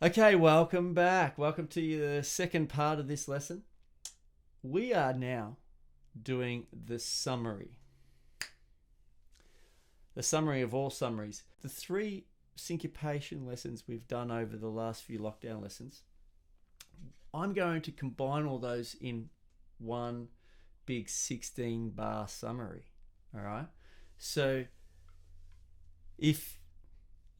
Okay, welcome back. Welcome to the second part of this lesson. We are now doing the summary. The summary of all summaries. The three syncopation lessons we've done over the last few lockdown lessons, I'm going to combine all those in one big 16 bar summary. All right. So if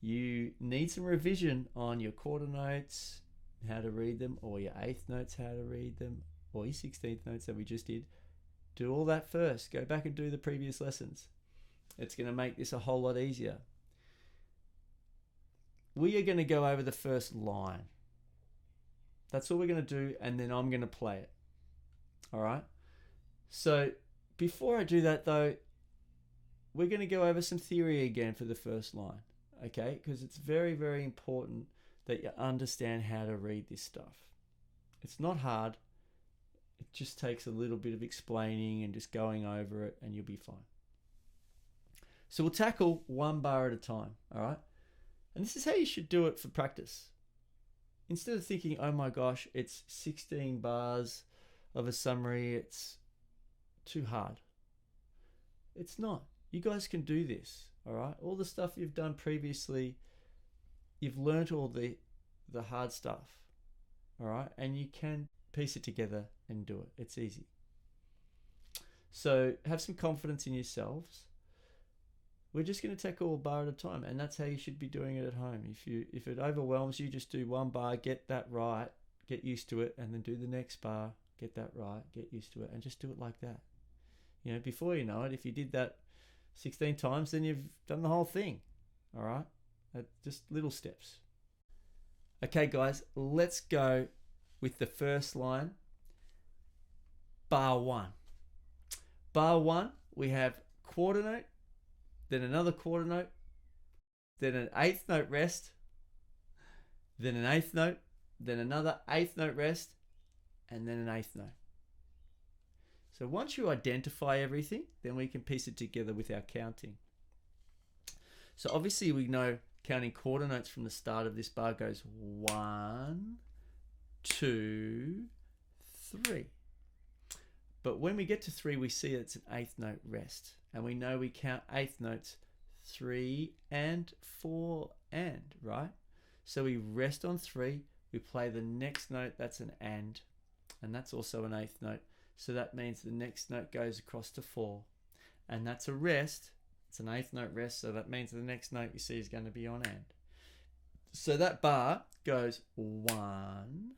you need some revision on your quarter notes, how to read them, or your eighth notes, how to read them, or your 16th notes that we just did, do all that first. Go back and do the previous lessons. It's going to make this a whole lot easier. We are going to go over the first line. That's all we're going to do, and then I'm going to play it. All right? So before I do that, though, we're going to go over some theory again for the first line. Okay, because it's very, very important that you understand how to read this stuff. It's not hard. It just takes a little bit of explaining and just going over it, and you'll be fine. So we'll tackle one bar at a time, all right? And this is how you should do it for practice. Instead of thinking, oh my gosh, it's 16 bars of a summary, it's too hard. It's not. You guys can do this. All right, all the stuff you've done previously, you've learnt all the hard stuff. All right, and you can piece it together and do it. It's easy. So have some confidence in yourselves. We're just going to tackle a bar at a time, and that's how you should be doing it at home. If it overwhelms you, just do one bar, get that right, get used to it, and then do the next bar, get that right, get used to it, and just do it like that. You know, before you know it, if you did that 16 times, then you've done the whole thing. All right, just little steps. Okay, guys, let's go with the first line. Bar one. Bar one, we have quarter note, then another quarter note, then an eighth note rest, then an eighth note, then another eighth note rest, and then an eighth note. So once you identify everything, then we can piece it together with our counting. So obviously we know counting quarter notes from the start of this bar goes 1, 2, 3. But when we get to 3, we see it's an eighth note rest. And we know we count eighth notes 3 and 4 and, right? So we rest on 3, we play the next note, that's an and that's also an eighth note. So that means the next note goes across to 4. And that's a rest. It's an eighth note rest. So that means the next note you see is going to be on and. So that bar goes 1,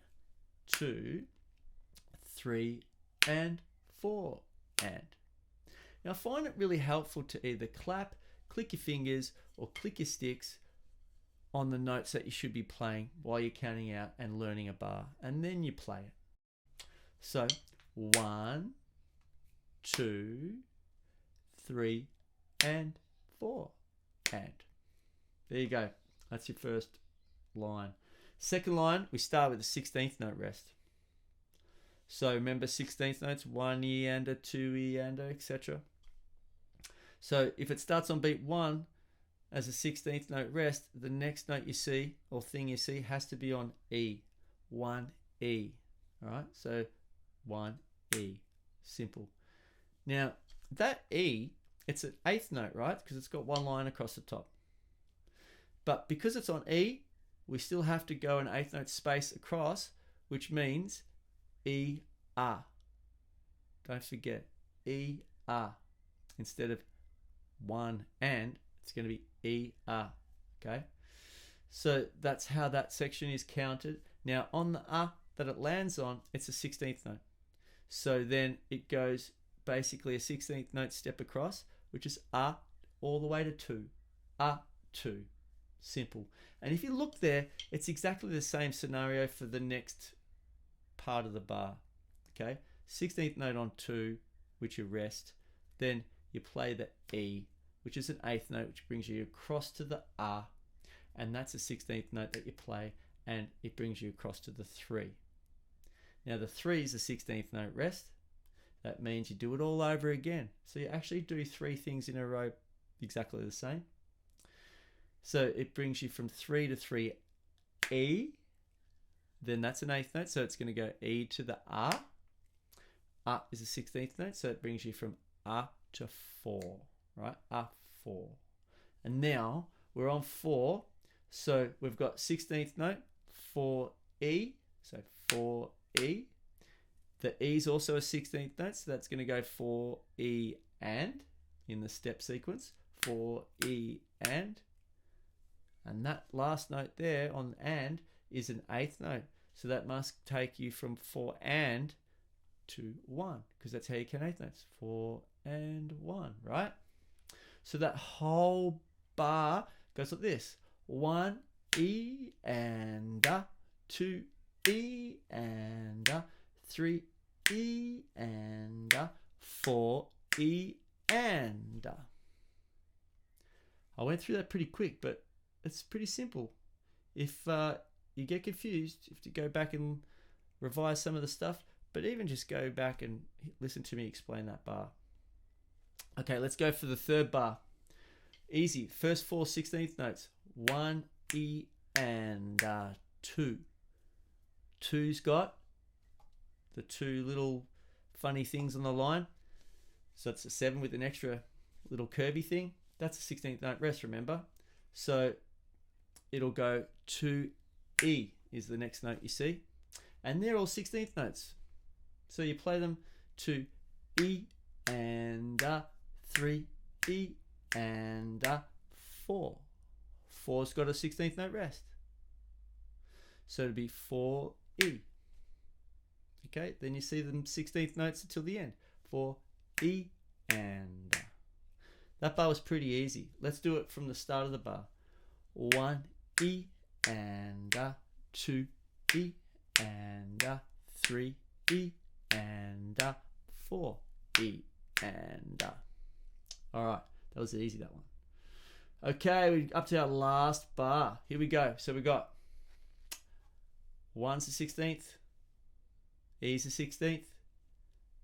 2, 3, and 4 and. Now I find it really helpful to either clap, click your fingers, or click your sticks on the notes that you should be playing while you're counting out and learning a bar. And then you play it. So 1, 2, 3, and 4 and. There you go. That's your first line. Second line, we start with a 16th note rest. So remember 16th notes, 1 eander, 2 eander, etc. So if it starts on beat 1 as a 16th note rest, the next note you see or thing you see has to be on E. 1 E. All right, so 1 E. Simple. Now, that E, it's an eighth note, right? Because it's got one line across the top. But because it's on E, we still have to go an eighth note space across, which means E, R. Don't forget, E, R. Instead of 1 and, it's going to be E, R. Okay? So that's how that section is counted. Now, on the R that it lands on, it's a 16th note. So then it goes basically a 16th note step across, which is A all the way to 2. A, 2. Simple. And if you look there, it's exactly the same scenario for the next part of the bar. Okay? 16th note on 2, which you rest. Then you play the E, which is an eighth note, which brings you across to the A. And that's a 16th note that you play, and it brings you across to the 3. Now the 3 is a 16th note rest. That means you do it all over again. So you actually do 3 things in a row exactly the same. So it brings you from 3 to 3 E, then that's an eighth note. So it's going to go E to the R. R is a 16th note, so it brings you from R to 4, right? R4. And now we're on 4, so we've got 16th note, 4E, so 4E. The E is also a 16th note, so that's going to go 4E and in the step sequence, 4E and that last note there on and is an eighth note, so that must take you from 4 and to 1, because that's how you count eighth notes, 4 and 1, right? So that whole bar goes like this: 1 E and 2 E and 3 E and 4 E and. I went through that pretty quick, but it's pretty simple. If you get confused, you have to go back and revise some of the stuff, but even just go back and listen to me explain that bar. Okay, let's go for the third bar. Easy. First 4 16th notes. 1 E and 2. 2's got the 2 little funny things on the line. So it's a 7 with an extra little curvy thing. That's a 16th note rest, remember? So it'll go 2 E is the next note you see. And they're all 16th notes. So you play them to E and 3 E and 4. 4's got a 16th note rest. So it'd be 4 E. Okay, then you see them 16th notes until the end. 4 E and. That bar was pretty easy. Let's do it from the start of the bar. 1 E and 2 E and 3 E and 4 E and. All right, that was easy, that one. Okay, we're up to our last bar. Here we go. So we got 1's the 16th, E's the 16th,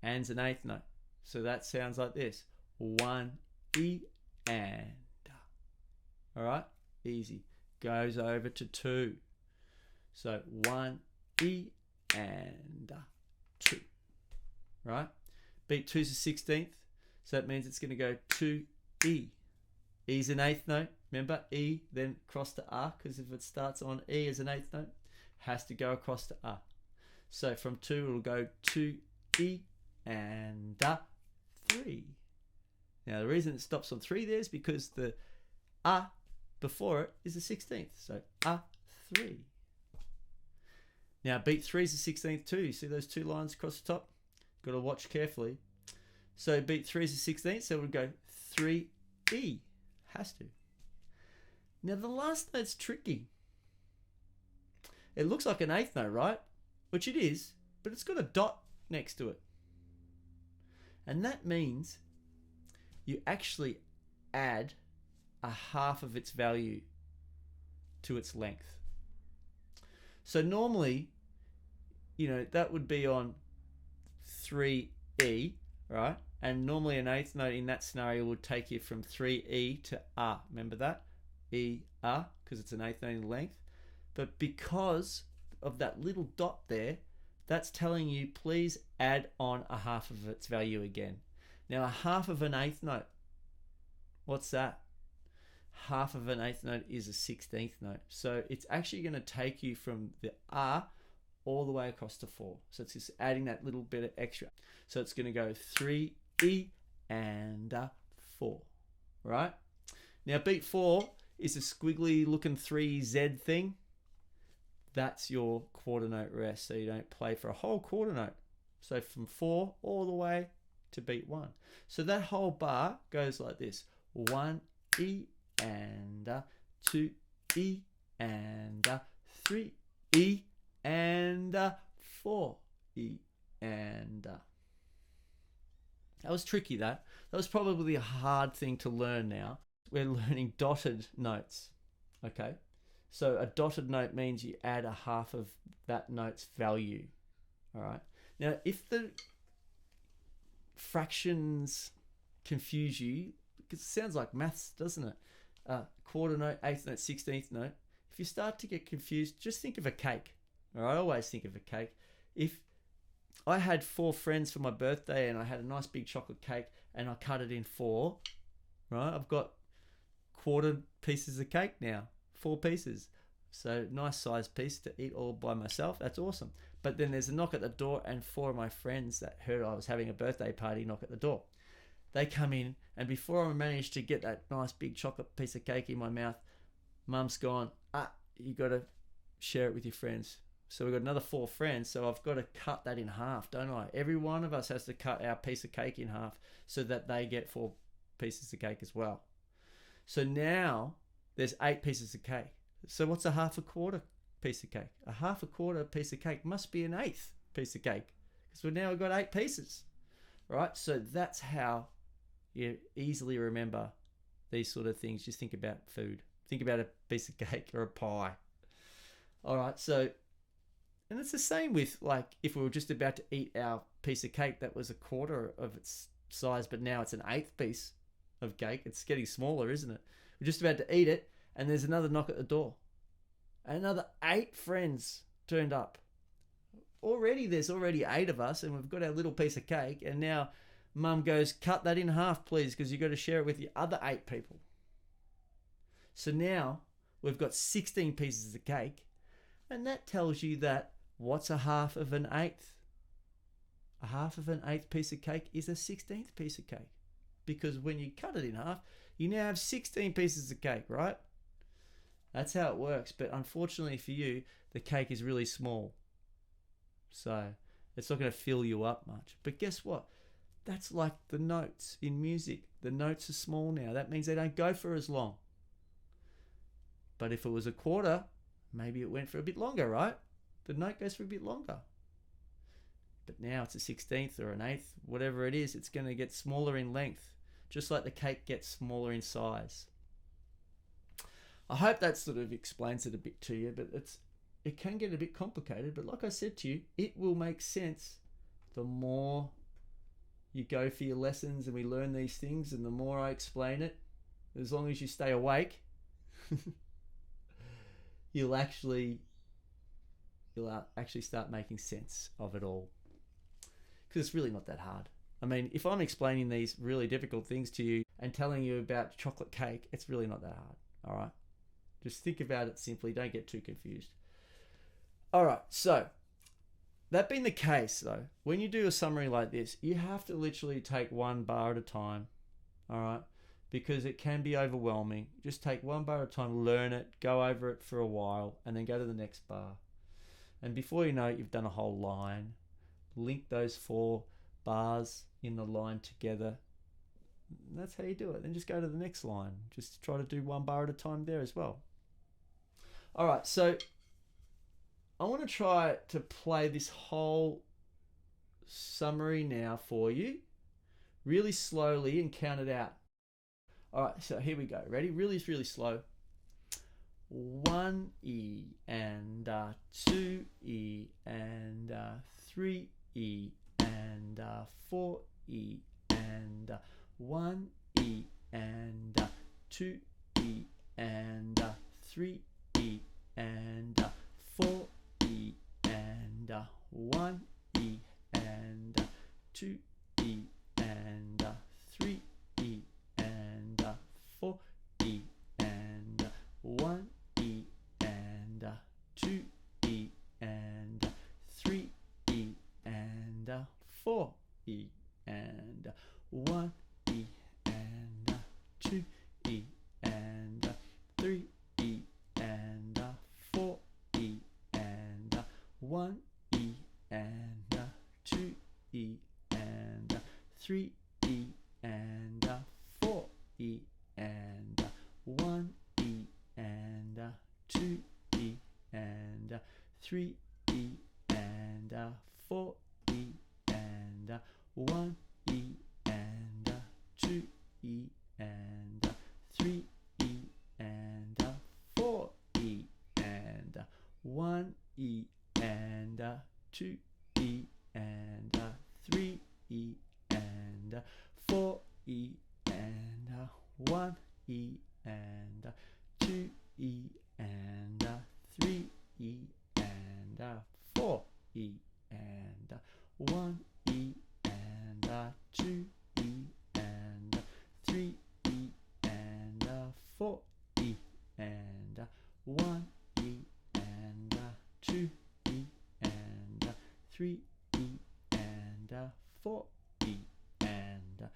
and's an eighth note. So that sounds like this: 1 E and. All right, easy. Goes over to 2. So 1 E and 2. Right? Beat 2's the 16th. So that means it's going to go 2 E. E's an eighth note. Remember, E, then cross to R, because if it starts on E as an eighth note, has to go across to R. So from 2, it'll go 2 E and 3. Now, the reason it stops on 3 there is because the A before it is the 16th. So A3. Now, beat 3 is the 16th too. You see those 2 lines across the top? Got to watch carefully. So beat 3 is the 16th, so it would go 3E. Has to. Now, the last note's tricky. It looks like an eighth note, right? Which it is, but it's got a dot next to it. And that means you actually add a half of its value to its length. So normally, you know, that would be on 3E, right? And normally an eighth note in that scenario would take you from 3E to R. Remember that? E, R, because it's an eighth note in length. But because of that little dot there, that's telling you please add on a half of its value again. Now, a half of an eighth note, what's that? Half of an eighth note is a 16th note. So it's actually going to take you from the R all the way across to 4. So it's just adding that little bit of extra. So it's going to go 3E and 4, right? Now, beat 4 is a squiggly looking 3Z thing. That's your quarter note rest. So you don't play for a whole quarter note. So from 4 all the way to beat 1. So that whole bar goes like this: 1 E and 2 E and 3 E and 4 E and. That was tricky. That was probably a hard thing to learn. Now we're learning dotted notes. Okay, so a dotted note means you add a half of that note's value. All right. Now, if the fractions confuse you, because it sounds like maths, doesn't it? Quarter note, eighth note, 16th note. If you start to get confused, just think of a cake. Or I always think of a cake. If I had 4 friends for my birthday and I had a nice big chocolate cake and I cut it in 4, right? I've got quarter pieces of cake now, 4 pieces. So nice sized piece to eat all by myself. That's awesome. But then there's a knock at the door and 4 of my friends that heard I was having a birthday party knock at the door. They come in, and before I manage to get that nice big chocolate piece of cake in my mouth, Mum's gone, you got to share it with your friends. So we've got another 4 friends, so I've got to cut that in half, don't I? Every one of us has to cut our piece of cake in half so that they get 4 pieces of cake as well. So now there's 8 pieces of cake. So what's a half a quarter piece of cake? A half a quarter piece of cake must be an eighth piece of cake, because we've now got 8 pieces, right? So that's how you easily remember these sort of things. Just think about food. Think about a piece of cake or a pie. All right, so, and it's the same with, like, if we were just about to eat our piece of cake that was a quarter of its size, but now it's an eighth piece of cake. It's getting smaller, isn't it? We're just about to eat it, and there's another knock at the door. Another 8 friends turned up. There's already 8 of us, and we've got our little piece of cake, and now Mum goes, cut that in half, please, because you've got to share it with the other 8 people. So now we've got 16 pieces of cake, and that tells you that what's a half of an eighth? A half of an eighth piece of cake is a 16th piece of cake, because when you cut it in half, you now have 16 pieces of cake, right? That's how it works. But unfortunately for you, the cake is really small, so it's not going to fill you up much. But guess what? That's like the notes in music. The notes are small now. That means they don't go for as long. But if it was a quarter, maybe it went for a bit longer, right? The note goes for a bit longer. But now it's a 16th or an eighth, whatever it is, it's going to get smaller in length, just like the cake gets smaller in size. I hope that sort of explains it a bit to you, but it can get a bit complicated. But like I said to you, it will make sense the more you go for your lessons and we learn these things, and the more I explain it, as long as you stay awake, you'll actually start making sense of it all. Because it's really not that hard. I mean, if I'm explaining these really difficult things to you and telling you about chocolate cake, it's really not that hard. All right? Just think about it simply. Don't get too confused. All right, so that being the case, though, when you do a summary like this, you have to literally take 1 bar at a time, all right? Because it can be overwhelming. Just take 1 bar at a time, learn it, go over it for a while, and then go to the next bar. And before you know it, you've done a whole line. Link those 4 bars in the line together. And that's how you do it. Then just go to the next line. Just try to do 1 bar at a time there as well. All right, so I want to try to play this whole summary now for you, really slowly, and count it out. All right, so here we go. Ready? Really, really slow. 1E and 2E and 3E and 4E and 1E and 2E and 3E and 4E and 1E and 2E and 3E and 4E and 1E and 2E and 3E and 4E and 1E and 2E and 3E and 4E and 1E and 2E and 3E and 4E and 1E and 2E and 3E and 4E and 1E and 2E and 3E and 4E and 1E and 2E and 3E and 4E and 1E and 2E and 3E and 1 E and a 2 E and a 3 E and a 4 E and a 1 E and a 2 E and a 3 E and a 4 E and a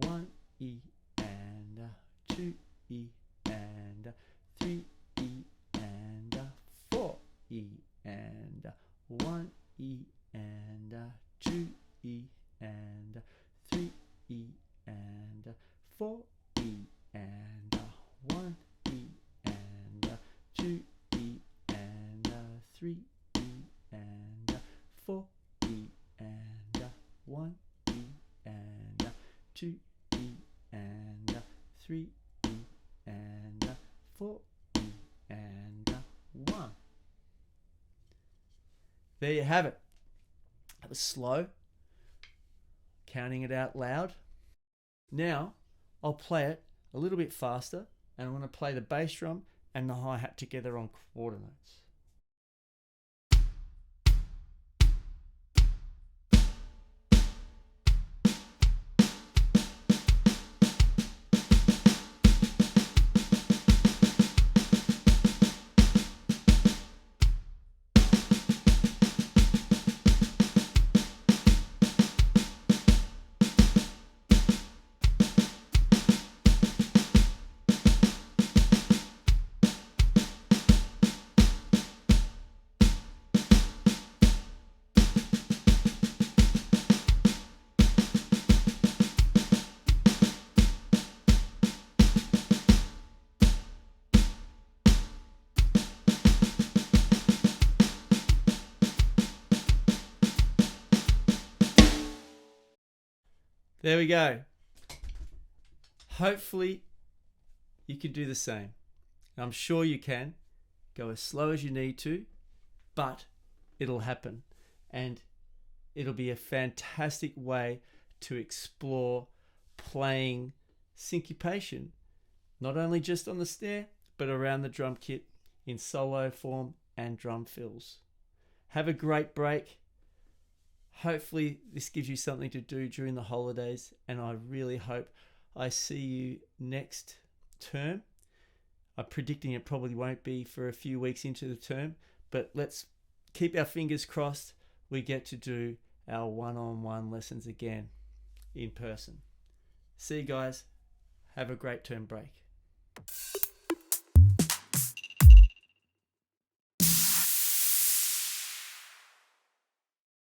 1 E and a 2 E and a 3 E and a 4 E and a 1 E and a 2 E and a 3 E and a 4 E and a 1 E and a 2 E and a 3 E and a 4 E and a 1 E and a 2 E and a 3 E and a 4 E and a 1. There you have it. That was slow, counting it out loud. Now I'll play it a little bit faster, and I'm going to play the bass drum and the hi-hat together on quarter notes. There we go. Hopefully you can do the same. I'm sure you can. Go as slow as you need to, but it'll happen. And it'll be a fantastic way to explore playing syncopation, not only just on the snare, but around the drum kit in solo form and drum fills. Have a great break. Hopefully this gives you something to do during the holidays, and I really hope I see you next term. I'm predicting it probably won't be for a few weeks into the term, but let's keep our fingers crossed we get to do our one-on-one lessons again in person. See you guys. Have a great term break.